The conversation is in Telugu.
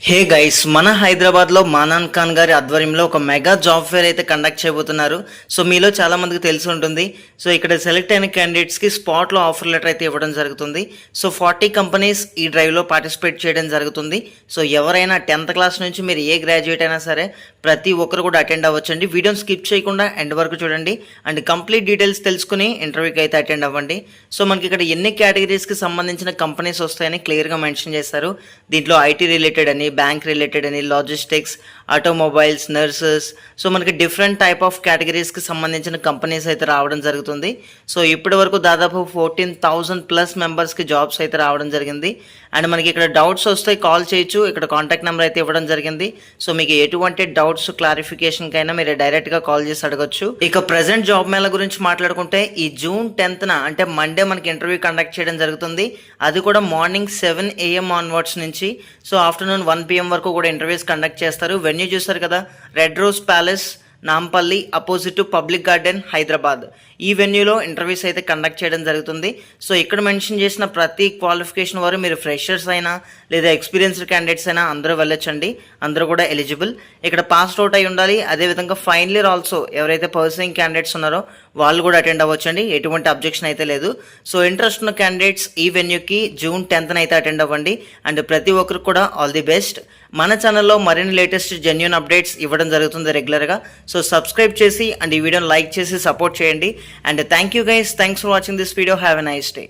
హే గైస్, మన హైదరాబాద్లో మానాన్ ఖాన్ గారి ఆధ్వర్యంలో ఒక మెగా జాబ్ ఫేర్ అయితే కండక్ట్ చేయబోతున్నారు. సో మీలో చాలా మందికి తెలిసి ఉంటుంది. సో ఇక్కడ సెలెక్ట్ అయిన క్యాండిడేట్స్కి స్పాట్లో ఆఫర్ లెటర్ అయితే ఇవ్వడం జరుగుతుంది. సో 40 కంపెనీస్ ఈ డ్రైవ్లో పార్టిసిపేట్ చేయడం జరుగుతుంది. సో ఎవరైనా 10th క్లాస్ నుంచి మీరు ఏ గ్రాడ్యుయేట్ అయినా సరే ప్రతి ఒక్కరు కూడా అటెండ్ అవ్వచ్చండి. వీడియోని స్కిప్ చేయకుండా ఎండ్ వరకు చూడండి అండ్ కంప్లీట్ డీటెయిల్స్ తెలుసుకుని ఇంటర్వ్యూకి అయితే అటెండ్ అవ్వండి. సో మనకి ఇక్కడ ఎన్ని కేటగిరీస్కి సంబంధించిన కంపెనీస్ వస్తాయని క్లియర్గా మెన్షన్ చేశారు. దీంట్లో ఐటీ రిలేటెడ్ అని, బ్యాంక్ రిలేటెడ్ అని, లాజిస్టిక్స్, ఆటోమొబైల్స్, నర్సెస్, సో మనకి డిఫరెంట్ టైప్ ఆఫ్ కేటగిరీస్కి సంబంధించిన కంపెనీస్ అయితే రావడం జరుగుతుంది. సో ఇప్పటి వరకు దాదాపు 14,000+ మెంబర్స్కి జాబ్స్ అయితే రావడం జరిగింది. అండ్ మనకి ఇక్కడ డౌట్స్ వస్తాయి, కాల్ చేయొచ్చు. ఇక్కడ కాంటాక్ట్ నెంబర్ అయితే ఇవ్వడం జరిగింది. సో మీకు ఎటువంటి డౌట్స్ క్లారిఫికేషన్కైనా మీరు డైరెక్ట్గా కాల్ చేసి అడగచ్చు. ఇక ప్రజెంట్ జాబ్ మేళ గురించి మాట్లాడుకుంటే ఈ June 10th అంటే మండే మనకి ఇంటర్వ్యూ కండక్ట్ చేయడం జరుగుతుంది. అది కూడా మార్నింగ్ 7 AM ఆన్వర్డ్స్ నుంచి సో ఆఫ్టర్నూన్ 1 PM వరకు కూడా ఇంటర్వ్యూస్ కండక్ట్ చేస్తారు. వెన్యూ చూస్తారు కదా, red rose palace, Nampally, opposite to public garden, Hyderabad. ఈ వెన్యూలో ఇంటర్వ్యూస్ అయితే కండక్ట్ చేయడం జరుగుతుంది. సో ఇక్కడ మెన్షన్ చేసిన ప్రతి క్వాలిఫికేషన్ వారు మీరు ఫ్రెషర్స్ అయినా లేదా ఎక్స్పీరియన్స్డ్ క్యాండిడేట్స్ అయినా అందరూ వెళ్ళొచ్చండి. అందరూ కూడా ఎలిజిబుల్. ఇక్కడ పాస్ అవుట్ అయి ఉండాలి. అదేవిధంగా ఫైనల్ ఇయర్ ఆల్సో ఎవరైతే పర్సనింగ్ క్యాండిడేట్స్ ఉన్నారో వాళ్ళు కూడా అటెండ్ అవ్వచ్చండి. ఎటువంటి అబ్జెక్షన్ అయితే లేదు. సో ఇంట్రెస్ట్ ఉన్న క్యాండిడేట్స్ ఈ వెన్యూకి June 10th అయితే అటెండ్ అవ్వండి. అండ్ ప్రతి ఒక్కరికి కూడా ఆల్ ది బెస్ట్. మన ఛానల్లో మరిన్ని లేటెస్ట్ జెన్యూన్ అప్డేట్స్ ఇవ్వడం జరుగుతుంది రెగ్యులర్గా. సో సబ్స్క్రైబ్ చేసి అండ్ ఈ వీడియోని లైక్ చేసి సపోర్ట్ చేయండి. And thank you guys, thanks for watching this video. Have a nice day.